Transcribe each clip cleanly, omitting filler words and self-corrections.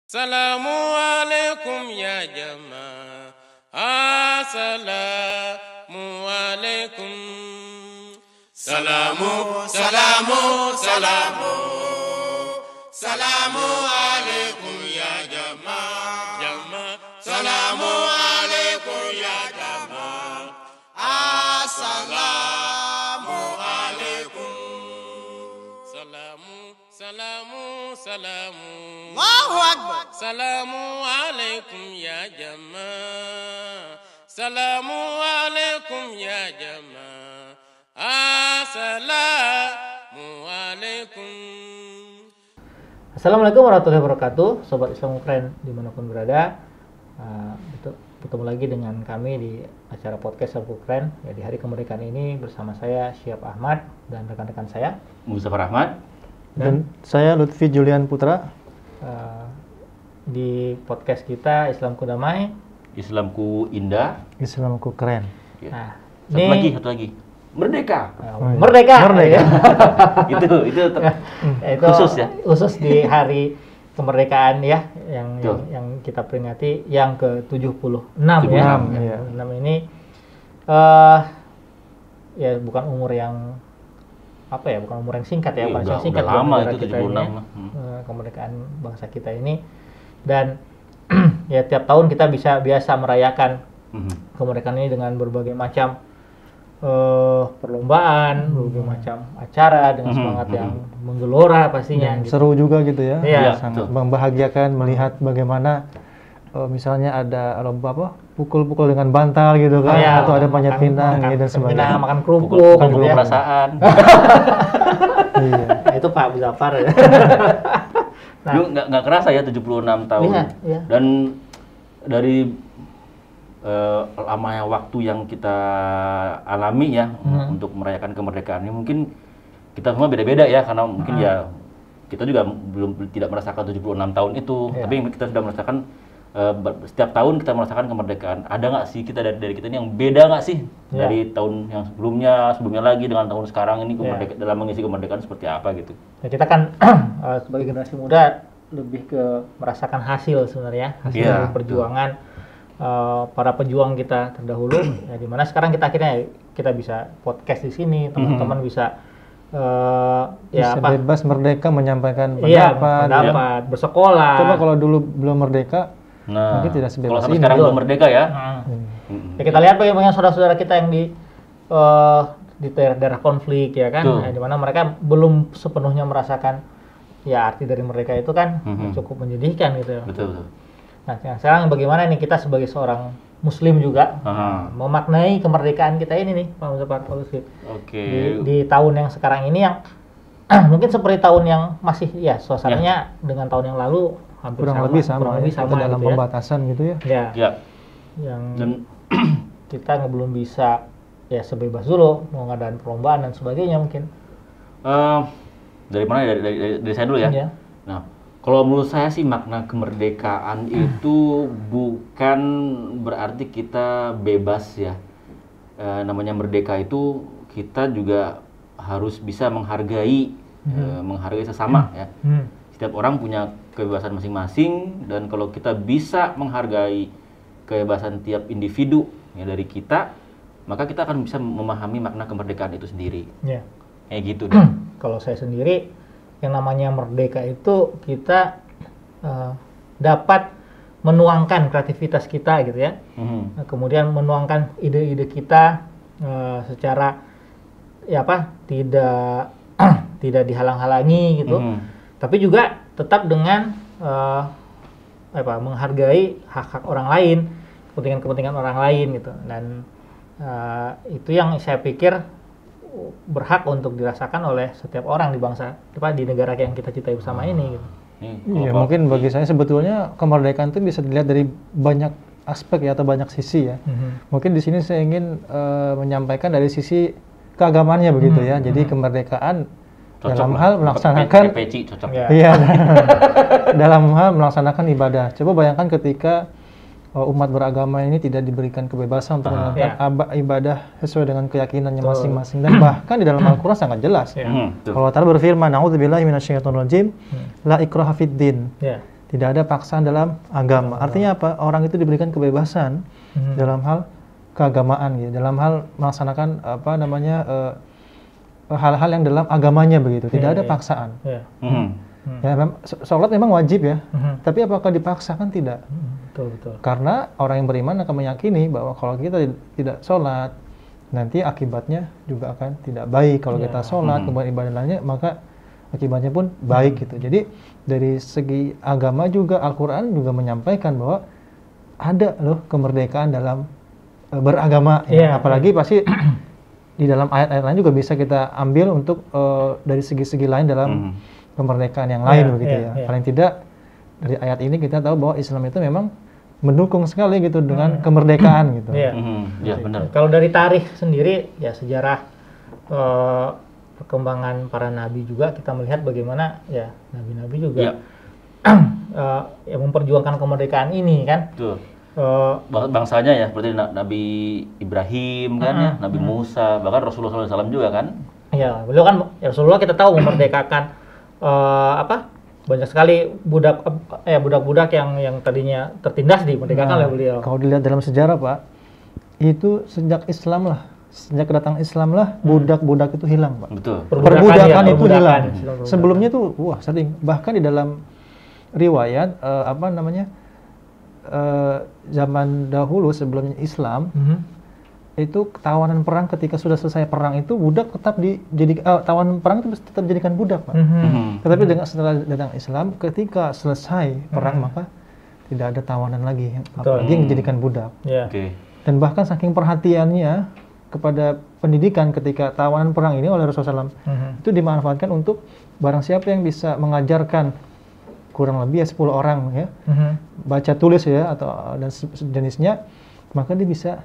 Assalamualaikum ya jamaah. Assalamualaikum. Salamu, salamu, salamu. Assalamualaikum ya jamaah. Jamaah. Assalamualaikum ya jamaah. Assalamualaikum. Salamu, salamu, salamu. Allahu Akbar. Assalamualaikum ya jamaah. Assalamualaikum ya jamaah. Assalamualaikum. Assalamualaikum warahmatullahi wabarakatuh, Sobat Islam Keren dimanapun berada. Bertemu lagi dengan kami di acara podcast Islam Keren. Ya, di hari kemerdekaan ini bersama saya Syihab Ahmad dan rekan-rekan saya Muzaffar Ahmad dan saya Lutfi Julian Putra. Di podcast kita Islamku Damai, Islamku Indah, Islamku Keren. ya. Nah, satu lagi Merdeka. Merdeka. Merdeka. itu Itu khusus ya, khusus di hari kemerdekaan ya, Betul. yang kita peringati yang ke-76 ya. 76, iya. 76 ini ya bukan umur yang bukan umur yang singkat ya, Iya, bahasa udah singkat lama negara itu, kita 76 ini, lah. kemerdekaan bangsa kita ini. Dan ya tiap tahun kita biasa merayakan kemerdekaan ini dengan berbagai macam perlombaan, berbagai macam acara dengan semangat yang menggelora pastinya. Gitu. Seru juga gitu ya. Iya, Sangat betul. membahagiakan melihat bagaimana misalnya ada lomba pukul-pukul dengan bantal gitu kan, Iya, atau ada panjat pinang makan dan sebagainya. makan kerupuk, bukan gitu ya. perasaan. Iya. Nah, itu Pak Muzaffar ya. Nah. Lu nggak kerasa ya 76 tahun. Iya. Dan dari lamanya waktu yang kita alami ya untuk merayakan kemerdekaan ini, mungkin kita semua beda-beda ya, karena mungkin ya kita juga tidak merasakan 76 tahun itu, Iya. tapi kita sudah merasakan setiap tahun kita merasakan kemerdekaan. Ada nggak sih kita dari kita ini yang beda nggak sih dari tahun yang sebelumnya lagi dengan tahun sekarang ini dalam mengisi kemerdekaan seperti apa gitu? Ya, kita kan sebagai generasi muda lebih ke merasakan hasil sebenarnya, hasil Iya, dari perjuangan para pejuang kita terdahulu. Ya, dimana sekarang kita akhirnya kita bisa podcast di sini, teman-teman bisa Bisa bebas merdeka menyampaikan Iya, pendapat. pendapat, bersekolah. Coba kalau dulu belum merdeka, Nah, mungkin tidak sebebas kalau sampai ini. sekarang belum merdeka ya. Ya, kita lihat bagaimana saudara-saudara kita yang di daerah konflik ya kan, Betul. di mana mereka belum sepenuhnya merasakan ya arti dari merdeka itu kan cukup menyedihkan gitu. Betul. Nah, sekarang bagaimana nih kita sebagai seorang Muslim juga memaknai kemerdekaan kita ini nih, Pak Muzaffar, Pak Lutfi. Oke. Di tahun yang sekarang ini yang mungkin seperti tahun yang masih ya suasananya dengan tahun yang lalu hampir kurang lebih sama kita dalam gitu ya. pembatasan gitu ya. Ya, Ya. yang Dan kita belum bisa ya sebebas dulu mau ngadain perlombaan dan sebagainya mungkin. dari mana? Dari saya dulu ya. Iya. Nah, kalau menurut saya sih makna kemerdekaan itu bukan berarti kita bebas ya. Namanya merdeka itu kita juga harus bisa menghargai sesama ya. Setiap orang punya kebebasan masing-masing, dan kalau kita bisa menghargai kebebasan tiap individu ya dari kita, maka kita akan bisa memahami makna kemerdekaan itu sendiri. Ya. Kayak gitu deh. Kalau saya sendiri, yang namanya merdeka itu kita dapat menuangkan kreativitas kita gitu ya. Kemudian menuangkan ide-ide kita secara tidak dihalang-halangi gitu. Tapi juga tetap dengan menghargai hak-hak orang lain, kepentingan-kepentingan orang lain gitu. Dan itu yang saya pikir berhak untuk dirasakan oleh setiap orang di di negara yang kita cintai bersama ini gitu. Iya, mungkin bagi saya sebetulnya kemerdekaan itu bisa dilihat dari banyak aspek ya, atau banyak sisi ya. Mungkin di sini saya ingin menyampaikan dari sisi keagamannya begitu ya. Jadi kemerdekaan dalam hal melaksanakan peci cocok. iya, dalam hal melaksanakan ibadah. Coba bayangkan ketika umat beragama ini tidak diberikan kebebasan untuk melakukan ibadah sesuai dengan keyakinannya masing-masing, dan bahkan di dalam Al-Qur'an sangat jelas. Allah Ta'ala berfirman, "A'udzubillahi minasyaitonirrajim, la ikraha fid din." tidak ada paksaan dalam agama. Artinya apa? Orang itu diberikan kebebasan dalam hal keagamaan, gitu. Dalam hal melaksanakan hal-hal yang dalam agamanya begitu. Tidak ada paksaan. Ya, sholat memang wajib ya. Tapi apakah dipaksakan? Tidak. Betul. Karena orang yang beriman akan meyakini bahwa kalau kita tidak sholat, nanti akibatnya juga akan tidak baik. Kalau kita sholat, kemudian ibadah lainnya, maka akibatnya pun baik gitu. Jadi dari segi agama juga Al-Quran juga menyampaikan bahwa ada loh kemerdekaan dalam beragama. Apalagi pasti di dalam ayat-ayat lain juga bisa kita ambil untuk dari segi-segi lain dalam kemerdekaan yang lain begitu ya. Paling tidak dari ayat ini kita tahu bahwa Islam itu memang mendukung sekali gitu dengan kemerdekaan gitu. Ya benar. Kalau dari tarikh sendiri ya sejarah perkembangan para nabi juga kita melihat bagaimana ya nabi-nabi juga ya memperjuangkan kemerdekaan ini kan. Betul. Bangsanya ya seperti Nabi Ibrahim kan ya, Nabi Musa, bahkan Rasulullah SAW juga kan. Ya, beliau kan ya Rasulullah kita tahu memerdekakan banyak sekali budak-budak yang tadinya tertindas dimerdekakan oleh beliau. Kalau dilihat dalam sejarah Pak, itu sejak kedatangan Islam lah budak-budak itu hilang Pak. Betul. Perbudakan itu hilang. Sebelumnya tuh sering, bahkan di dalam riwayat zaman dahulu sebelum Islam itu tawanan perang ketika sudah selesai perang itu budak tetap tawanan perang itu tetap dijadikan budak Pak. Tetapi setelah datang Islam ketika selesai perang maka tidak ada tawanan lagi, apalagi yang dijadikan budak. Dan bahkan saking perhatiannya kepada pendidikan ketika tawanan perang ini oleh Rasulullah SAW itu dimanfaatkan untuk barang siapa yang bisa mengajarkan kurang lebih 10 orang ya baca tulis ya dan sejenisnya, maka dia bisa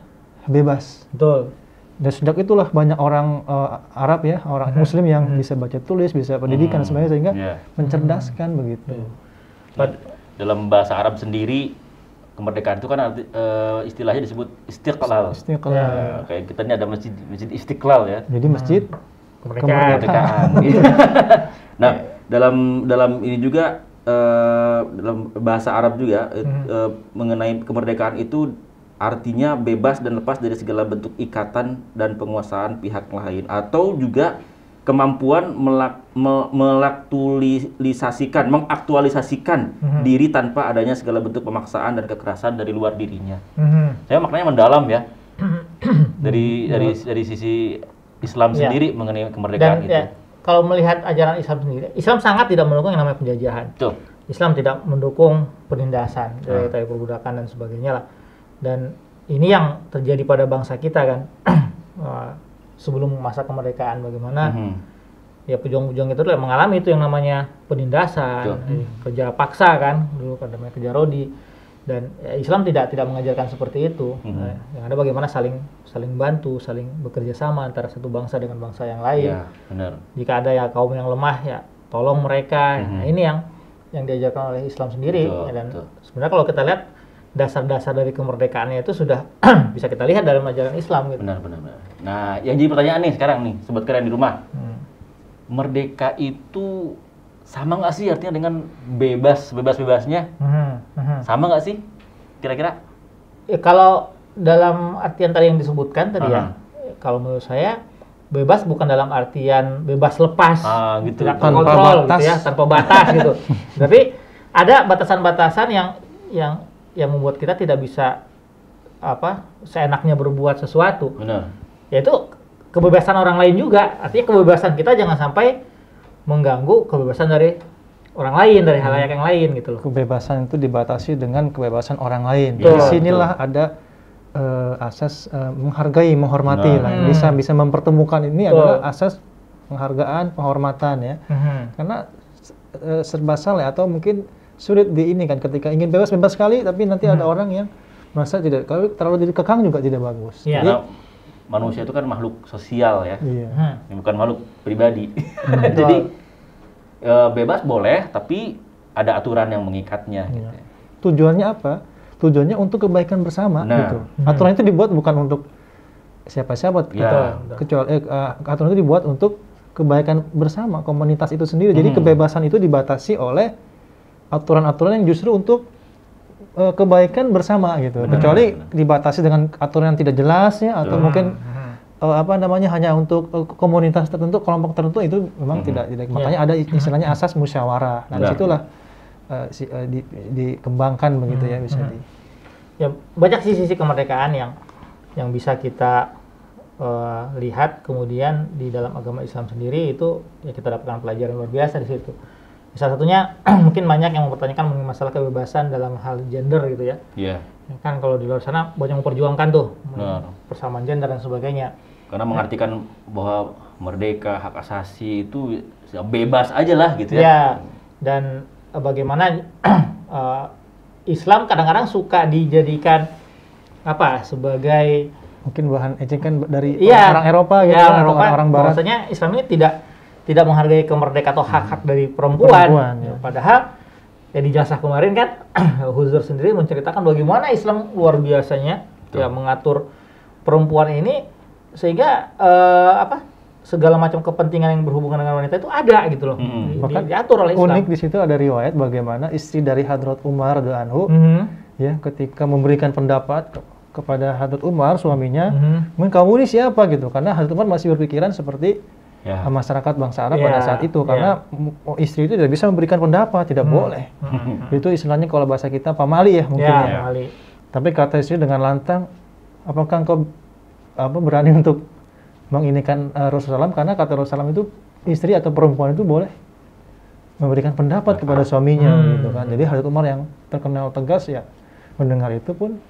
bebas. Betul. Dan sejak itulah banyak orang Arab ya, orang Muslim yang bisa baca tulis, bisa pendidikan dan sebagainya sehingga mencerdaskan begitu. Dalam bahasa Arab sendiri kemerdekaan itu kan istilahnya disebut istiqlal. Kayak kita ini ada masjid Istiqlal ya. Jadi masjid kemerdekaan. Nah, dalam ini juga dalam bahasa Arab juga mengenai kemerdekaan itu artinya bebas dan lepas dari segala bentuk ikatan dan penguasaan pihak lain, atau juga kemampuan mengaktualisasikan diri tanpa adanya segala bentuk pemaksaan dan kekerasan dari luar dirinya. Saya maknanya mendalam ya dari sisi Islam sendiri mengenai kemerdekaan itu. Ya, kalau melihat ajaran Islam sendiri, Islam sangat tidak mendukung yang namanya penjajahan. Betul. Islam tidak mendukung penindasan, dari perbudakan dan sebagainya lah. Dan ini yang terjadi pada bangsa kita kan sebelum masa kemerdekaan, bagaimana ya pejuang-pejuang itu mengalami itu yang namanya penindasan, kerja paksa kan, dulu kan namanya kerja rodi, dan ya, Islam tidak mengajarkan seperti itu. Yang ada bagaimana saling bantu, saling bekerja sama antara satu bangsa dengan bangsa yang lain. Ya, benar. Jika ada ya kaum yang lemah ya tolong mereka. Nah, ini yang diajarkan oleh Islam sendiri. Dan sebenarnya kalau kita lihat dasar-dasar dari kemerdekaannya itu sudah bisa kita lihat dalam ajaran Islam gitu. Benar. Nah, yang jadi pertanyaan nih sekarang nih, sobat keren di rumah. Merdeka itu sama nggak sih artinya dengan bebasnya? Sama nggak sih kira-kira? Ya, kalau dalam artian tadi yang disebutkan tadi ya, kalau menurut saya bebas bukan dalam artian bebas lepas, gitu. Tidak terkontrol gitu ya, tanpa batas gitu. Tapi ada batasan-batasan yang membuat kita tidak bisa seenaknya berbuat sesuatu. Benar. Yaitu kebebasan orang lain juga. Artinya kebebasan kita jangan sampai mengganggu kebebasan dari orang lain, dari halayak yang lain gitu loh. Kebebasan itu dibatasi dengan kebebasan orang lain. Di sinilah ada asas menghargai, menghormati lah. Bisa mempertemukan ini adalah asas penghargaan, penghormatan ya. Karena serba salah atau mungkin sulit ini kan ketika ingin bebas sekali, tapi nanti ada orang yang merasa tidak, kalau terlalu dikekang juga tidak bagus. Ya. Jadi manusia itu kan makhluk sosial ya, bukan makhluk pribadi. Jadi bebas boleh, tapi ada aturan yang mengikatnya. Gitu. Tujuannya apa? Tujuannya untuk kebaikan bersama. Gitu. Aturan itu dibuat bukan untuk siapa-siapa, kecuali aturan itu dibuat untuk kebaikan bersama komunitas itu sendiri. Jadi kebebasan itu dibatasi oleh aturan-aturan yang justru untuk kebaikan bersama gitu. Kecuali dibatasi dengan aturan yang tidak jelas ya, atau mungkin hanya untuk komunitas tertentu, kelompok tertentu, itu memang tidak. Makanya ada istilahnya asas musyawarah. Nah, disitulah dikembangkan begitu ya, bisa Ya, banyak sisi-sisi kemerdekaan yang bisa kita lihat kemudian di dalam agama Islam sendiri, itu ya kita dapatkan pelajaran luar biasa di situ. Salah satunya mungkin banyak yang mempertanyakan mengenai masalah kebebasan dalam hal gender gitu ya. Iya. Ya kan kalau di luar sana banyak memperjuangkan tuh persamaan gender dan sebagainya. Karena mengartikan bahwa merdeka, hak asasi itu bebas aja lah gitu ya. Ya, dan bagaimana Islam kadang-kadang suka dijadikan sebagai mungkin bahan ejekan dari orang Eropa gitu ya, atau orang Barat. Bahwasanya Islam ini tidak menghargai kemerdekaan atau hak-hak dari perempuan. Ya. Padahal ya di jasa kemarin kan Huzur sendiri menceritakan bagaimana Islam luar biasanya ya mengatur perempuan ini sehingga segala macam kepentingan yang berhubungan dengan wanita itu ada gitu loh. Bahkan diatur oleh Islam. Unik di situ ada riwayat bagaimana istri dari Hadrat Umar radhiyallahu anhu ya ketika memberikan pendapat kepada Hadrat Umar suaminya, kamu ini siapa gitu, karena Hadrat Umar masih berpikiran seperti masyarakat bangsa Arab pada saat itu, karena istri itu tidak bisa memberikan pendapat, tidak boleh. Itu istilahnya kalau bahasa kita pamali ya mungkin ya. Pamali. Tapi kata istri dengan lantang, apakah engkau berani untuk menginikan Rasulullah SAW, karena kata Rasulullah SAW itu istri atau perempuan itu boleh memberikan pendapat kepada suaminya gitu kan. Jadi Hadrat Umar yang terkenal tegas ya mendengar itu pun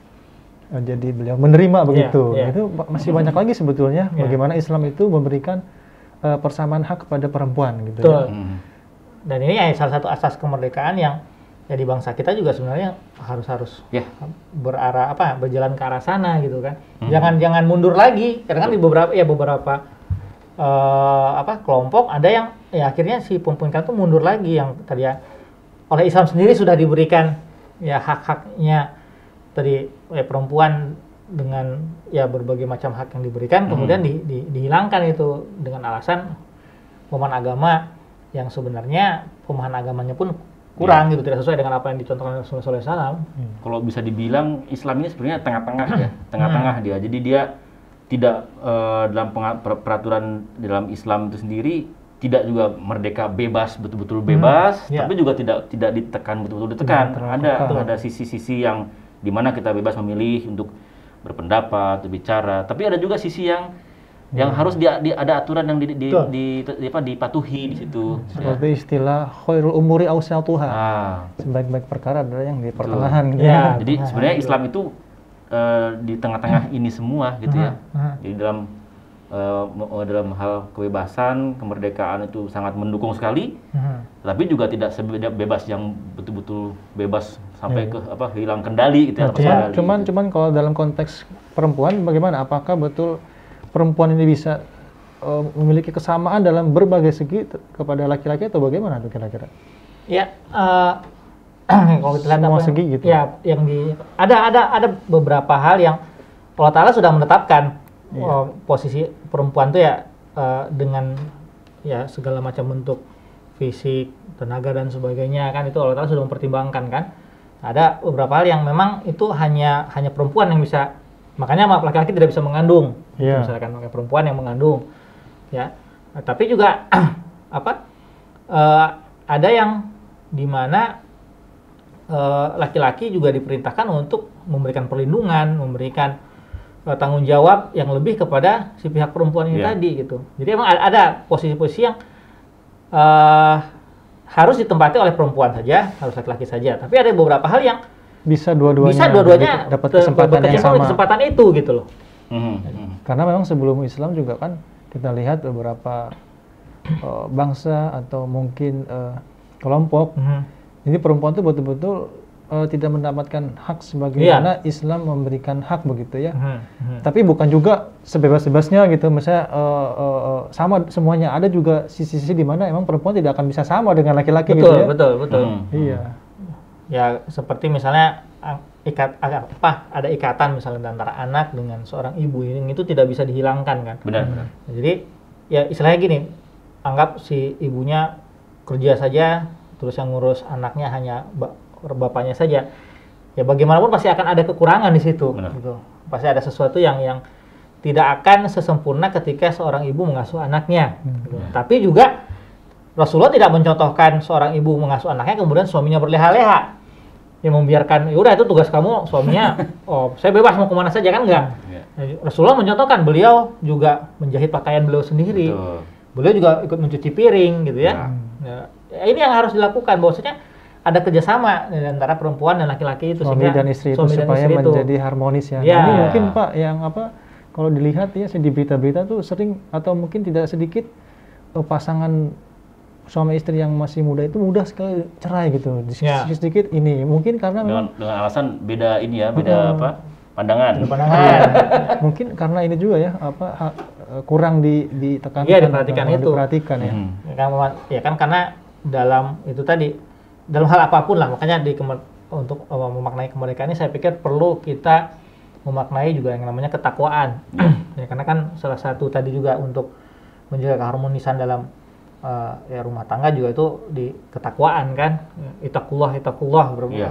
jadi beliau menerima begitu. Itu masih banyak lagi sebetulnya bagaimana Islam itu memberikan persamaan hak kepada perempuan gitu. Betul. Dan ini ya salah satu asas kemerdekaan yang ya di bangsa kita juga sebenarnya harus berjalan ke arah sana gitu kan. Jangan mundur lagi. Karena kan di beberapa kelompok ada yang ya akhirnya si perempuan itu mundur lagi, yang tadi ya oleh Islam sendiri sudah diberikan ya hak-haknya tadi perempuan dengan ya berbagai macam hak yang diberikan, kemudian dihilangkan itu dengan alasan pemahaman agama yang sebenarnya pemahaman agamanya pun kurang gitu, tidak sesuai dengan apa yang dicontohkan oleh Rasulullah SAW. Kalau bisa dibilang Islam ini sebenarnya tengah-tengah ya, tengah-tengah dia. Jadi dia tidak dalam peraturan dalam Islam itu sendiri tidak juga merdeka bebas, betul-betul bebas, tapi juga tidak ditekan, betul-betul ditekan. Ada sisi-sisi yang dimana kita bebas memilih untuk berpendapat, berbicara, tapi ada juga sisi yang harus ada aturan yang dipatuhi di situ. Seperti istilah khairul umuri awsatuha. Sebaik-baik perkara adalah yang di pertengahan. Gitu. Jadi sebenarnya Islam itu di tengah-tengah ini semua gitu ya. Jadi dalam hal kebebasan, kemerdekaan itu sangat mendukung sekali. Tapi juga tidak sebebas yang betul-betul bebas sampai ke hilang kendali gitu ya. Cuman kalau dalam konteks perempuan bagaimana? Apakah betul perempuan ini bisa memiliki kesamaan dalam berbagai segi kepada laki-laki atau bagaimana tuh kira-kira? Ya, kalau kita lihat semua segi gitu. Ya, yang ada beberapa hal yang Allah Ta'ala sudah menetapkan posisi perempuan tuh ya dengan ya segala macam bentuk fisik, tenaga dan sebagainya kan, itu Allah Ta'ala sudah mempertimbangkan kan. Ada beberapa hal yang memang itu hanya perempuan yang bisa, makanya laki-laki tidak bisa mengandung. Misalkan perempuan yang mengandung ya. Tapi juga ada yang dimana laki-laki juga diperintahkan untuk memberikan perlindungan, memberikan tanggung jawab yang lebih kepada si pihak perempuan ini tadi gitu. Jadi emang ada posisi-posisi yang harus ditempati oleh perempuan saja, harus laki-laki saja. Tapi ada beberapa hal yang bisa dua-duanya dapat kesempatan itu gitu loh. Karena memang sebelum Islam juga kan kita lihat beberapa bangsa atau mungkin kelompok ini perempuan itu betul-betul tidak mendapatkan hak sebagaimana Islam memberikan hak begitu ya. Tapi bukan juga sebebas-bebasnya gitu. Misalnya sama semuanya, ada juga sisi-sisi di mana emang perempuan tidak akan bisa sama dengan laki-laki gitu ya. Betul. Iya. Ya seperti misalnya ada ikatan misalnya antara anak dengan seorang ibu, ini itu tidak bisa dihilangkan kan. Benar. Jadi ya istilahnya gini, anggap si ibunya kerja saja terus yang ngurus anaknya hanya bapaknya saja, ya bagaimanapun pasti akan ada kekurangan di situ. Benar. Gitu. Pasti ada sesuatu yang tidak akan sesempurna ketika seorang ibu mengasuh anaknya. Gitu. Tapi juga Rasulullah tidak mencontohkan seorang ibu mengasuh anaknya kemudian suaminya berleha-leha. Ya membiarkan, ya udah itu tugas kamu, suaminya, oh saya bebas mau kemana saja, kan enggak. Rasulullah mencontohkan, beliau juga menjahit pakaian beliau sendiri. Betul. Beliau juga ikut mencuci piring gitu ya. Ya, ini yang harus dilakukan, bahwasanya ada kerjasama antara perempuan dan laki-laki itu, Suami dan istri itu suami dan supaya istri itu menjadi harmonis ya. Ya. Nah, ini mungkin Pak yang kalau dilihat ya di berita-berita tuh sering atau mungkin tidak sedikit pasangan suami istri yang masih muda itu mudah sekali cerai gitu. Sedikit ini mungkin karena dengan alasan beda ini ya, beda pandangan. Mungkin karena ini juga ya kurang ditekankan. Iya, diperhatikan itu. Diperhatikan ya. Ya kan karena dalam itu tadi, dalam hal apapun lah, makanya untuk memaknai kemerdekaan ini saya pikir perlu kita memaknai juga yang namanya ketakwaan. Ya, karena kan salah satu tadi juga untuk menjaga keharmonisan dalam rumah tangga juga itu di ketakwaan kan. Ittaqullah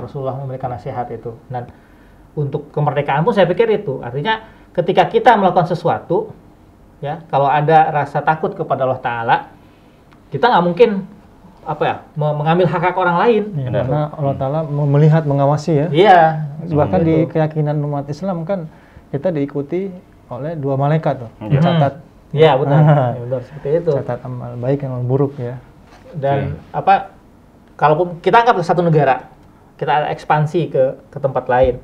Rasulullah memberikan nasihat itu. Dan untuk kemerdekaan pun saya pikir itu artinya ketika kita melakukan sesuatu ya, kalau ada rasa takut kepada Allah Ta'ala, kita nggak mungkin mengambil hak-hak orang lain. Ya, karena Allah Ta'ala melihat, mengawasi ya. Iya. Bahkan di keyakinan umat Islam kan kita diikuti oleh 2 malaikat tuh, mencatat. Iya benar, benar seperti itu. Catat amal baik yang buruk ya. Dan kalaupun kita anggap satu negara, kita ekspansi ke tempat lain.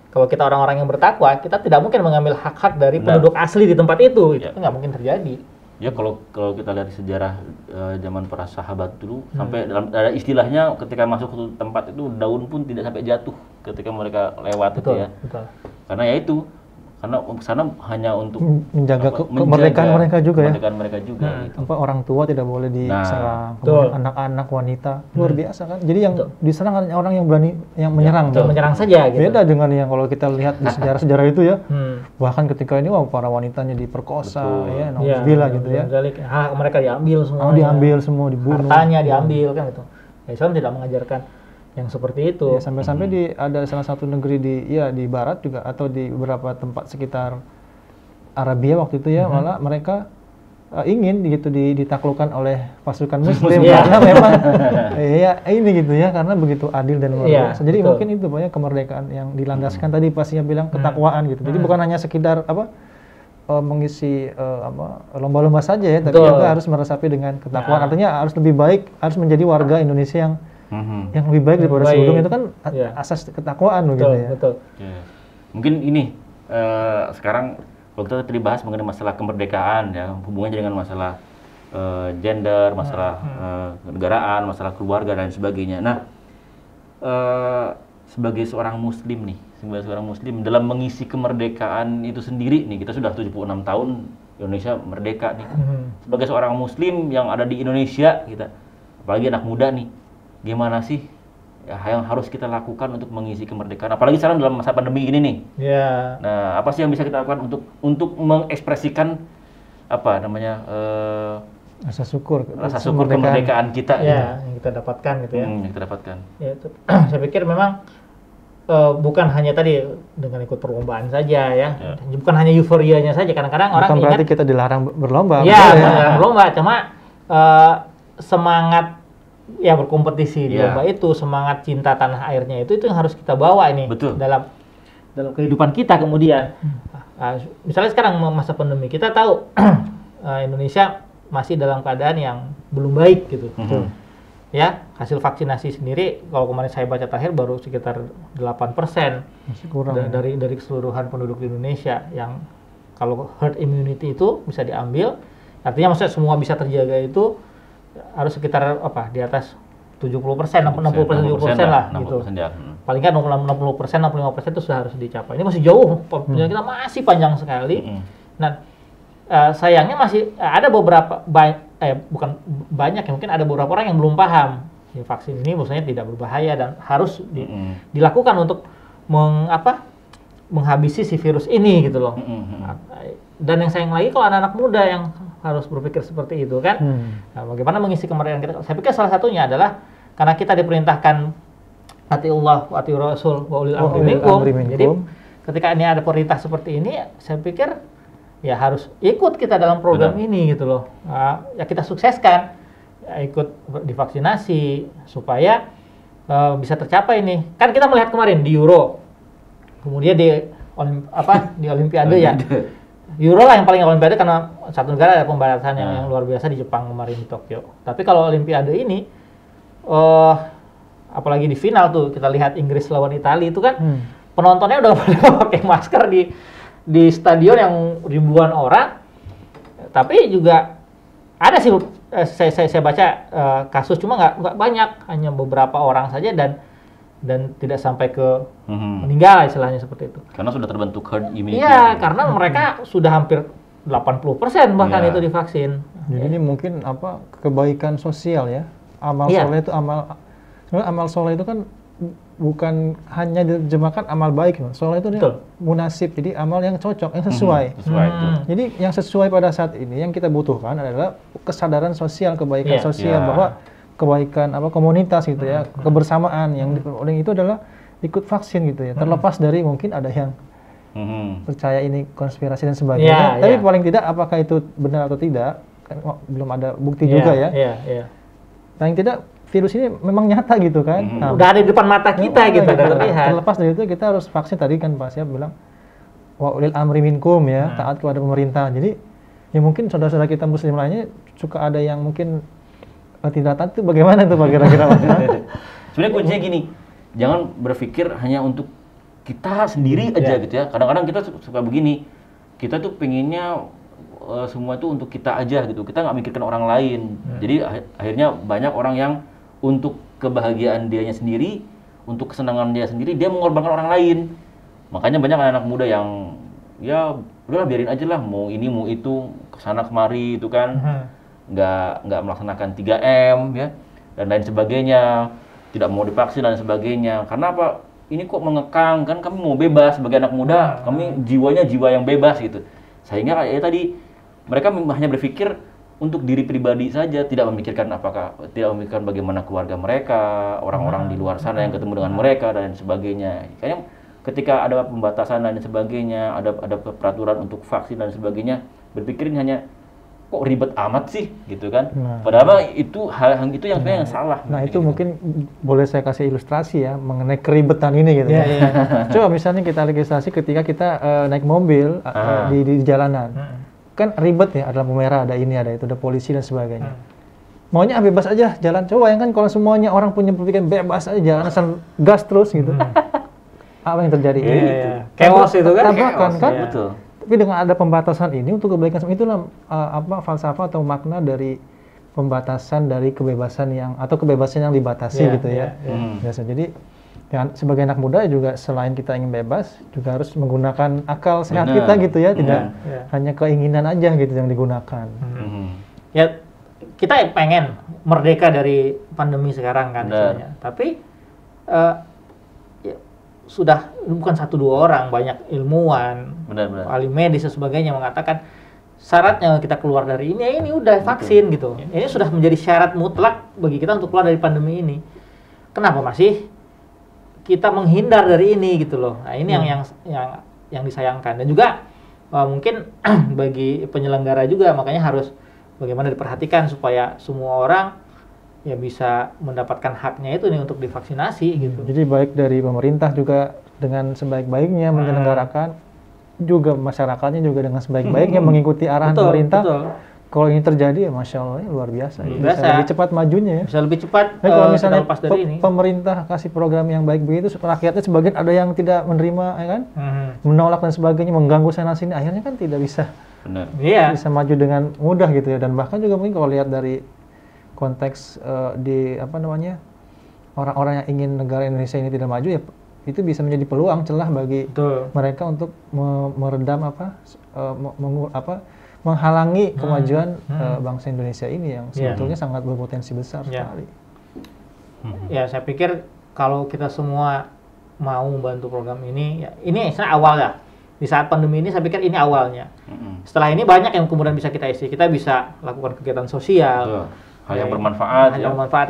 Kalau kita orang-orang yang bertakwa, kita tidak mungkin mengambil hak-hak dari penduduk asli di tempat itu. Itu nggak mungkin terjadi. Ya kalau kita lihat sejarah zaman para sahabat dulu, sampai ada istilahnya ketika masuk ke tempat itu daun pun tidak sampai jatuh ketika mereka lewat. Betul, itu ya. Betul. Karena ya itu, karena sana hanya untuk menjaga kemerdekaan mereka juga ya. Kemerdekaan mereka juga. Gitu. Orang tua tidak boleh diserang, anak-anak wanita luar biasa kan. Jadi yang diserang hanya orang yang berani, yang menyerang. Menyerang saja. Gitu. Beda dengan yang kalau kita lihat di sejarah-sejarah itu ya. Bahkan ketika ini para wanitanya diperkosa, ya, nauzubillah gitu ya. Hak mereka diambil semua. Diambil semua, dibunuh. Hartanya diambil kan itu. Islam tidak mengajarkan yang seperti itu. Ya, sampai-sampai ada salah satu negeri di barat juga atau di beberapa tempat sekitar Arabia waktu itu ya, malah mereka ingin gitu ditaklukkan oleh pasukan Muslim karena memang ini gitu ya, karena begitu adil dan luar biasa. Jadi mungkin itu banyak kemerdekaan yang dilandaskan tadi pastinya bilang ketakwaan gitu. Jadi bukan hanya sekedar mengisi lomba-lomba saja ya, tapi juga harus meresapi dengan ketakwaan. Artinya harus lebih baik, harus menjadi warga Indonesia yang lebih baik daripada sebelumnya. Itu kan asas ketakwaan begitu ya. Betul. Mungkin ini sekarang kalau kita tadi bahas mengenai masalah kemerdekaan ya, hubungannya dengan masalah gender, masalah kenegaraan, masalah keluarga dan sebagainya. Nah, sebagai seorang muslim dalam mengisi kemerdekaan itu sendiri nih, kita sudah 76 tahun Indonesia merdeka nih. Sebagai seorang muslim yang ada di Indonesia, kita apalagi anak muda nih, gimana sih yang harus kita lakukan untuk mengisi kemerdekaan, apalagi sekarang dalam masa pandemi ini nih. Nah, apa sih yang bisa kita lakukan untuk mengekspresikan rasa syukur kemerdekaan kita yang kita dapatkan gitu ya. Yang kita dapatkan. Ya, itu. Saya pikir memang bukan hanya tadi dengan ikut perlombaan saja ya. Bukan hanya euforianya saja, kadang-kadang orang bukan berarti kita dilarang berlomba. Dilarang berlomba, cuma semangat berkompetisi di lomba itu, semangat cinta tanah airnya itu yang harus kita bawa ini. Betul. dalam kehidupan kita kemudian. Misalnya sekarang masa pandemi, kita tahu Indonesia masih dalam keadaan yang belum baik gitu. Ya, hasil vaksinasi sendiri kalau kemarin saya baca terakhir baru sekitar 8%. Masih kurang dari keseluruhan penduduk di Indonesia, yang kalau herd immunity itu bisa diambil, artinya maksudnya semua bisa terjaga itu harus sekitar di atas 70%, 60% lah gitu. Paling kan 60%, 65% itu sudah harus dicapai. Ini masih jauh, kita masih panjang sekali. Nah, sayangnya masih ada beberapa bukan banyak ya, mungkin ada beberapa orang yang belum paham vaksin ini maksudnya tidak berbahaya dan harus dilakukan untuk menghabisi si virus ini gitu loh. Dan yang sayang lagi kalau anak-anak muda yang harus berpikir seperti itu kan. Nah, bagaimana mengisi kemerdekaan kita? Saya pikir salah satunya adalah karena kita diperintahkan atiullah wa atiur rasul wa ulil amri minkum. Jadi ketika ini ada perintah seperti ini, saya pikir ya harus ikut kita dalam program ini gitu loh. Ya kita sukseskan, ya, ikut divaksinasi supaya bisa tercapai nih. Kan kita melihat kemarin di Euro, kemudian di Olimpiade ya. Euro lah yang paling Olimpiade karena satu negara ada pembatasan yang luar biasa di Jepang kemarin di Tokyo. Tapi kalau Olimpiade ini, apalagi di final tuh kita lihat Inggris lawan Italia itu kan penontonnya udah pakai masker di stadion yang ribuan orang. Tapi juga ada sih saya baca kasus cuma nggak banyak, hanya beberapa orang saja dan tidak sampai ke meninggal istilahnya seperti itu. Karena sudah terbentuk herd immunity. Iya, karena mereka sudah hampir 80% bahkan itu divaksin. Jadi ini mungkin kebaikan sosial ya. Amal soleh itu sebenarnya amal soleh itu kan bukan hanya diterjemahkan amal baik, soleh itu munasib, jadi amal yang cocok, yang sesuai. Jadi yang sesuai pada saat ini yang kita butuhkan adalah kesadaran sosial, kebaikan sosial bahwa kebaikan komunitas gitu ya, kebersamaan yang paling itu adalah ikut vaksin gitu ya. Terlepas dari mungkin ada yang percaya ini konspirasi dan sebagainya, tapi paling tidak apakah itu benar atau tidak kan belum ada bukti juga ya. Paling tidak virus ini memang nyata gitu kan. Udah ada di depan mata kita gitu, terlihat. Terlepas dari itu kita harus vaksin, tadi kan Pak Syah bilang wa ulil amri minkum ya, taat kepada pemerintah. Jadi ya mungkin saudara-saudara kita muslim lainnya suka ada yang mungkin tidak taat, itu bagaimana tuh Pak kira-kira? Sebenarnya kuncinya gini, jangan berpikir hanya untuk kita sendiri aja gitu ya. Kadang-kadang kita suka begini, kita tuh pengennya semua itu untuk kita aja gitu, kita nggak mikirkan orang lain. Jadi akhirnya banyak orang yang untuk kebahagiaan dianya sendiri, untuk kesenangan dia sendiri, dia mengorbankan orang lain. Makanya banyak anak muda yang ya udahlah biarin aja lah, mau ini mau itu, kesana kemari itu kan, nggak melaksanakan 3M ya dan lain sebagainya, tidak mau divaksin dan sebagainya. Karena apa? Ini kok mengekang, kan kami mau bebas sebagai anak muda, kami jiwanya jiwa yang bebas gitu. Sehingga kayak tadi mereka hanya berpikir untuk diri pribadi saja, tidak memikirkan bagaimana keluarga mereka, orang-orang di luar sana yang ketemu dengan mereka dan sebagainya. Kayaknya ketika ada pembatasan dan sebagainya, ada peraturan untuk vaksin dan sebagainya, berpikirin hanya kok ribet amat sih gitu kan. Padahal itu hal itu yang sebenarnya yang salah. Nah, itu mungkin boleh saya kasih ilustrasi ya mengenai keribetan ini gitu. Coba misalnya kita ilustrasi ketika kita naik mobil di jalanan. Kan ribet ya, ada lampu merah, ada ini, ada itu, ada polisi dan sebagainya. Maunya bebas aja jalan. Coba yang kan kalau semuanya orang punya pemikiran bebas aja jalan asal gas terus gitu. Apa yang terjadi? Chaos itu kan? Tabrakan kan? Betul. Tapi dengan ada pembatasan ini untuk kebaikan, itulah falsafah atau makna dari pembatasan dari kebebasan yang dibatasi gitu ya. Biasa. Jadi sebagai anak muda juga selain kita ingin bebas, juga harus menggunakan akal sehat kita gitu ya, tidak hanya keinginan aja gitu yang digunakan. Ya kita pengen merdeka dari pandemi sekarang kan misalnya. Tapi sudah bukan 1-2 orang, banyak ilmuwan, ahli medis dan sebagainya mengatakan syaratnya kita keluar dari ini udah vaksin gitu. Ini sudah menjadi syarat mutlak bagi kita untuk keluar dari pandemi ini. Kenapa masih kita menghindar dari ini gitu loh? Nah, ini yang disayangkan. Dan juga mungkin bagi penyelenggara juga makanya harus bagaimana diperhatikan supaya semua orang ya bisa mendapatkan haknya itu nih untuk divaksinasi gitu. Jadi baik dari pemerintah juga dengan sebaik-baiknya menyelenggarakan, juga masyarakatnya juga dengan sebaik-baiknya mengikuti arahan pemerintah. Kalau ini terjadi ya Masya Allah luar biasa. Bisa lebih cepat majunya ya. Bisa lebih cepat kalau misalnya lepas dari ini. Pemerintah kasih program yang baik begitu, rakyatnya sebagian ada yang tidak menerima ya kan, menolak dan sebagainya, mengganggu sana sini, akhirnya kan tidak bisa bisa maju dengan mudah gitu ya. Dan bahkan juga mungkin kalau lihat dari konteks orang-orang yang ingin negara Indonesia ini tidak maju ya, itu bisa menjadi peluang celah bagi mereka untuk meredam menghalangi kemajuan bangsa Indonesia ini yang sebetulnya sangat berpotensi besar sekali. Ya saya pikir kalau kita semua mau membantu program ini, ya, ini istilah awal ya. Di saat pandemi ini saya pikir ini awalnya. Setelah ini banyak yang kemudian bisa kita isi. Kita bisa lakukan kegiatan sosial. hal yang bermanfaat, hal yang bermanfaat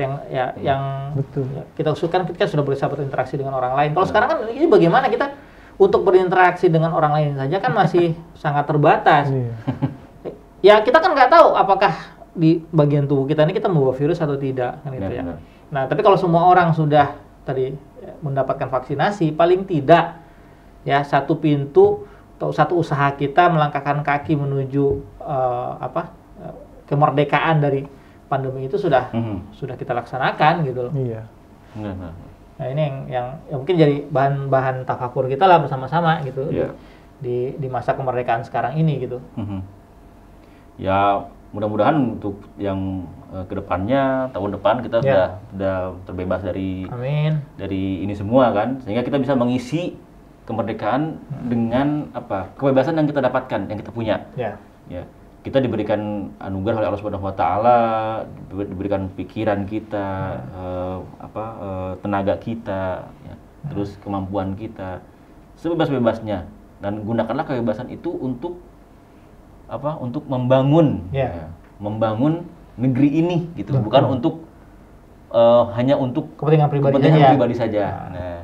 yang Betul. ya, kita usulkan ketika sudah berusaha berinteraksi dengan orang lain. Kalau sekarang kan ini bagaimana kita untuk berinteraksi dengan orang lain saja kan masih sangat terbatas. Iya. Ya kita kan nggak tahu apakah di bagian tubuh kita ini kita membawa virus atau tidak kan gitu ya. Benar. Nah tapi kalau semua orang sudah tadi mendapatkan vaksinasi, paling tidak ya satu pintu atau satu usaha kita melangkahkan kaki menuju kemerdekaan dari pandemi itu sudah kita laksanakan gitu loh. Iya. Benar. Nah ini yang mungkin jadi bahan tafakur kita lah bersama-sama gitu Iya. di masa kemerdekaan sekarang ini gitu. Ya mudah-mudahan untuk yang kedepannya tahun depan kita sudah terbebas dari Amin. ini semua kan, sehingga kita bisa mengisi kemerdekaan dengan kebebasan yang kita dapatkan, yang kita punya. Ya. Ya, kita diberikan anugerah oleh Allah Subhanahu Wa Taala, diberikan pikiran kita, tenaga kita, ya, terus kemampuan kita sebebas-bebasnya, dan gunakanlah kebebasan itu untuk membangun, membangun negeri ini gitu, bukan untuk hanya untuk Kepentingan pribadi saja. Nah,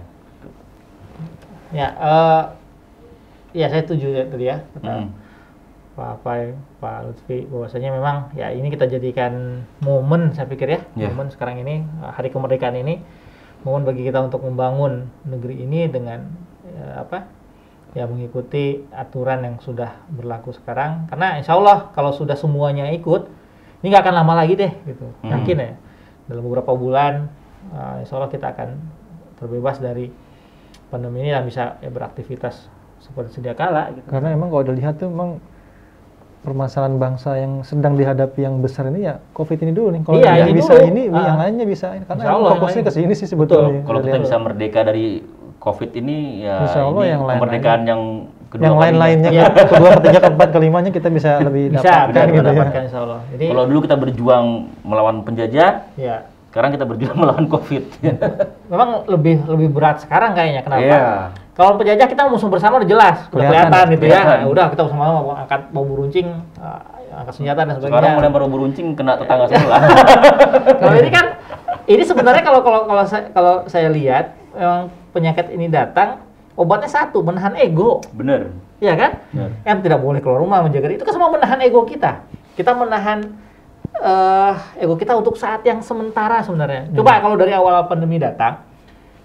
ya saya setuju ya tadi ya kata Pak Lutfi bahwasanya memang ya ini kita jadikan momen, saya pikir ya momen sekarang ini hari kemerdekaan ini momen bagi kita untuk membangun negeri ini dengan mengikuti aturan yang sudah berlaku sekarang, karena insya Allah kalau sudah semuanya ikut ini nggak akan lama lagi deh gitu, yakin ya dalam beberapa bulan insya Allah kita akan terbebas dari pandemi ini dan bisa beraktivitas seperti sedia kala gitu. Karena emang kalau dilihat tuh emang permasalahan bangsa yang sedang dihadapi yang besar ini ya COVID ini dulu nih. Kalau yang bisa dulu. Yang lainnya bisa, karena fokusnya ke sini sih sebetulnya. Kalau kita bisa merdeka dari COVID ini ya ini yang kemerdekaan yang kedua, yang lain-lainnya kedua, ketiga, keempat, kelimanya kita bisa lebih dapatkan gitu ya. Insya Allah. Jadi kalau dulu kita berjuang melawan penjajah, sekarang kita berjuang melawan COVID. Memang lebih berat sekarang kayaknya. Kenapa? Iya. Kalau penjajah kita musuh bersama udah jelas, udah kelihatan gitu ya. Udah kita bersama angkat bambu runcing, angkat senjata dan sebagainya. Sekarang mulai bambu runcing kena tetangga sebelah. Kalau ini kan, ini sebenarnya kalau saya lihat, memang penyakit ini datang, obatnya satu, menahan ego. Bener. Iya kan? Bener. Kan tidak boleh keluar rumah menjaga diri. Itu kan semua menahan ego kita. Kita menahan ego kita untuk saat yang sementara sebenarnya. Coba kalau dari awal pandemi datang,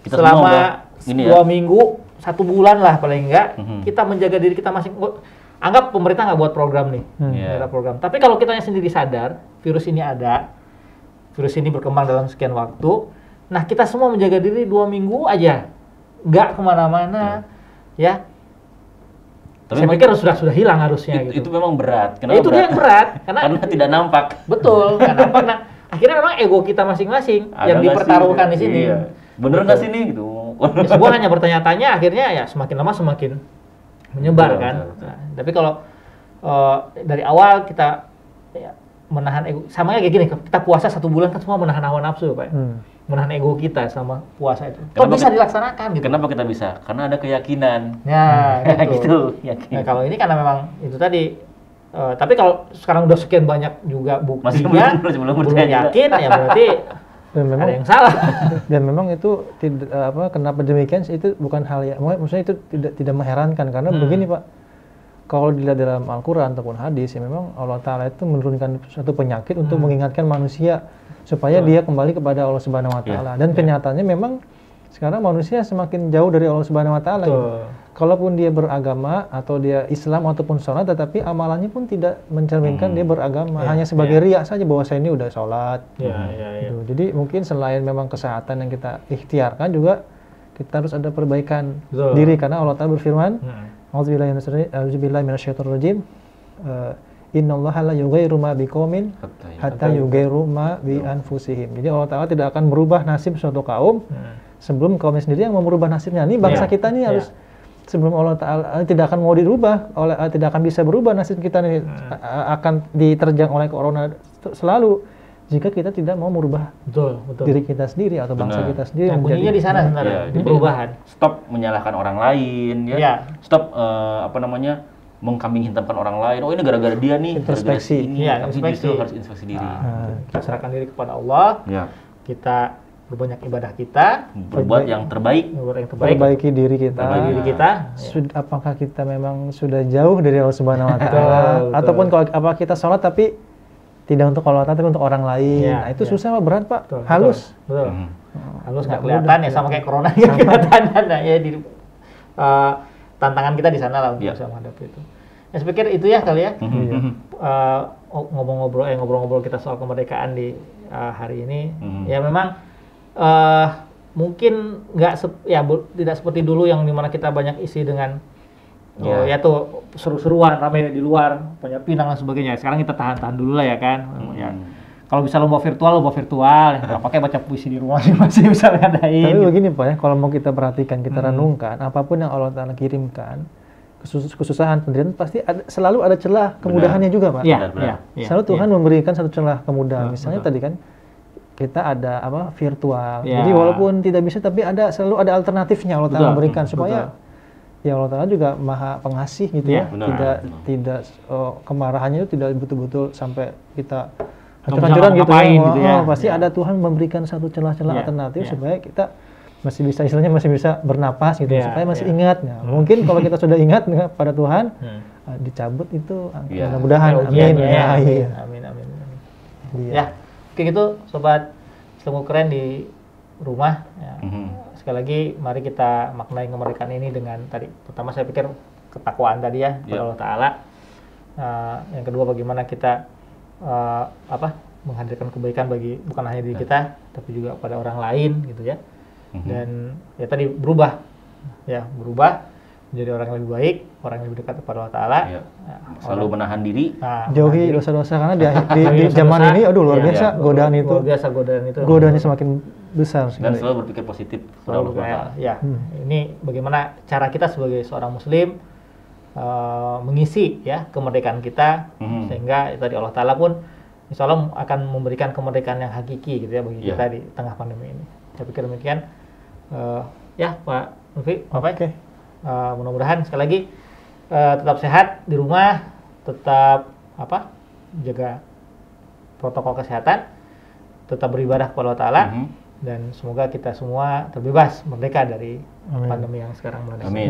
kita selama 2 minggu, 1 bulan lah paling enggak, kita menjaga diri kita masing. Anggap pemerintah nggak buat program nih, ada program. Tapi kalau kitanya sendiri sadar, virus ini ada, virus ini berkembang dalam sekian waktu. Nah kita semua menjaga diri 2 minggu aja, nggak kemana-mana, ya. Tapi saya pikir sudah hilang harusnya. Itu memang berat. Kenapa itu berat? Yang berat, karena tidak nampak. Betul, nggak nampak. Nah, akhirnya memang ego kita masing-masing yang dipertaruhkan di sini. Iya. Bener nggak sih nih gitu? Ya, semua hanya bertanya-tanya, akhirnya ya semakin lama semakin menyebar kan. Betul. Nah, tapi kalau dari awal kita menahan ego, sama kayak gini, kita puasa 1 bulan kan semua menahan hawa nafsu, Pak. Menahan ego kita sama puasa itu. Kok bisa dilaksanakan gitu? Kenapa kita bisa? Karena ada keyakinan. Ya, gitu. Yakin. Nah, kalau ini karena memang itu tadi. Tapi kalau sekarang udah sekian banyak juga buktinya, belum yakin, ya berarti dan memang ada yang salah. Dan memang itu tidak kenapa demikian itu bukan hal yang maksudnya itu tidak mengherankan karena begini Pak. Kalau dilihat dalam Al-Qur'an ataupun hadis ya memang Allah Taala itu menurunkan suatu penyakit untuk mengingatkan manusia supaya dia kembali kepada Allah Subhanahu wa taala. Dan kenyataannya memang sekarang manusia semakin jauh dari Allah Subhanahu wa taala. Kalaupun dia beragama atau dia Islam ataupun sholat, tetapi amalannya pun tidak mencerminkan dia beragama, hanya sebagai riya saja bahwa saya ini udah sholat. Gitu. Jadi mungkin selain memang kesehatan yang kita ikhtiarkan juga kita harus ada perbaikan diri karena Allah Taala berfirman, A'udzubillahi minasyaitonirrajim, Innallaha la yughayyiru ma biqaumin hatta yughayyiru ma bi anfusihim. Jadi Allah Taala tidak akan merubah nasib suatu kaum sebelum kaumnya sendiri yang mau merubah nasibnya. Ini bangsa kita nih harus sebelum Allah Taala tidak akan mau dirubah, tidak akan bisa berubah nasib kita nih akan diterjang oleh corona selalu jika kita tidak mau merubah diri kita sendiri atau bangsa kita sendiri. Kuncinya di sana sebenarnya, di perubahan. Stop menyalahkan orang lain, Stop mengkambing hitamkan orang lain. Oh ini gara-gara dia nih, gara-gara Introspeksi. ini. Iya, Tapi introspeksi. justru harus introspeksi diri. Kita serahkan diri kepada Allah, Ya. kita berbanyak ibadah kita, Berbuat yang terbaik. berbuat yang terbaik, Perbaiki diri kita. perbaiki diri kita. Apakah kita memang sudah jauh dari Allah Subhanahu wa taala Betul. ataupun kalau apa kita sholat tapi tidak untuk Allah Ta'ala tapi untuk orang lain. Iya, Nah, itu iya. susah Pak, berat Pak. Betul, Halus. Betul. Mhm. Halus nggak Nggak kelihatan mudah, ya, sama kayak corona nggak kelihatan. Nah, ya di tantangan kita di sana lah untuk Iya. bisa menghadapi itu. Ya, saya pikir itu ya kali ya. Iya. Ngobrol-ngobrol kita soal kemerdekaan di hari ini. Mhm. Ya memang mungkin tidak seperti dulu yang dimana kita banyak isi dengan Iya. ya tuh seru-seruan ramai di luar, banyak pinang dan sebagainya. Sekarang kita tahan-tahan dulu lah ya kan. Ya. Kalau bisa lomba virtual, ya. Pakai baca puisi di rumah sih masih bisa ngadain. Tapi begini Pak ya, kalau mau kita perhatikan, kita renungkan, apapun yang Allah Ta'ala kirimkan, kesusahan, penderitaan, pasti selalu ada celah kemudahannya juga Pak. Iya, Benar-benar. iya. Selalu Tuhan memberikan satu celah kemudahan. Betul, Misalnya betul. tadi kan kita ada virtual. Ya. Jadi walaupun tidak bisa tapi selalu ada alternatifnya Allah Ta'ala Betul, memberikan betul. supaya ya Allah Ta'ala juga maha pengasih gitu Ya, ya. benar. Tidak kemarahannya itu tidak betul-betul sampai kita Nggak bisa hancur-hancuran gitu ngapa-ngapain ya. gitu ya. Pasti Ya. ada Tuhan memberikan satu celah-celah Ya, alternatif ya. supaya kita masih bisa istilahnya masih bisa bernapas gitu Ya, supaya masih ya. ingat. Nah, mungkin kalau kita sudah ingat pada Tuhan Hmm. dicabut itu Ya. mudah-mudahan Ya, ujian, amin. ya. Ya, iya. Amin. Iya. Ya, oke gitu sobat Islamku keren di rumah. Ya. Mhm. Sekali lagi mari kita maknai kemerdekaan ini dengan tadi pertama saya pikir ketakwaan tadi ya kepada Ya. Allah Ta'ala. Yang kedua bagaimana kita menghadirkan kebaikan bagi bukan hanya diri kita tapi juga pada orang lain gitu ya. Mhm. Dan ya tadi berubah menjadi orang yang lebih baik, orang yang lebih dekat kepada Allah Ta'ala. Ya. Nah, Selalu menahan diri. Jauhi menahan diri. dosa-dosa karena di Dosa-dosa. zaman ini aduh luar Iya, biasa iya. godaan itu. Luar biasa godaan itu. Godaannya semakin besar Dan sekali. selalu berpikir positif. kepada Selalu Allah Ta'ala. ya. Ini bagaimana cara kita sebagai seorang muslim mengisi ya kemerdekaan kita Mhm. sehingga tadi Allah Ta'ala pun insya Allah akan memberikan kemerdekaan yang hakiki gitu ya bagi Iya. kita di tengah pandemi ini. Saya pikir demikian. Ya Pak Lutfi, Oke. mudah-mudahan sekali lagi tetap sehat di rumah, tetap jaga protokol kesehatan, tetap beribadah kepada Allah Ta'ala. Mhm. Dan semoga kita semua terbebas merdeka dari Amin. pandemi yang sekarang melanda. Amin.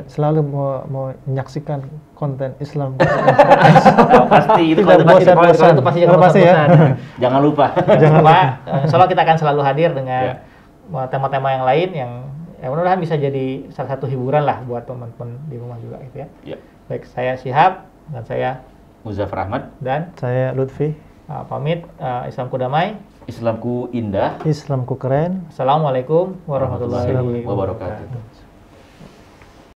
Selalu mau menyaksikan konten Islam. Pasti itu Tidak kalau bosan. Kalau itu pasti jangan Pasti ya. bosan-bosan. jangan lupa. Jangan lupa. Insya Allah kita akan selalu hadir dengan Ya. tema-tema yang lain yang mudah-mudahan bisa jadi salah satu hiburan lah buat teman-teman di rumah juga gitu ya. Ya. Baik, saya Syihab dan saya Muzaffar Ahmad, dan Saya Lutfi, pamit. Islamku damai. Islamku indah. Islamku keren. Assalamualaikum warahmatullahi Wabarakatuh.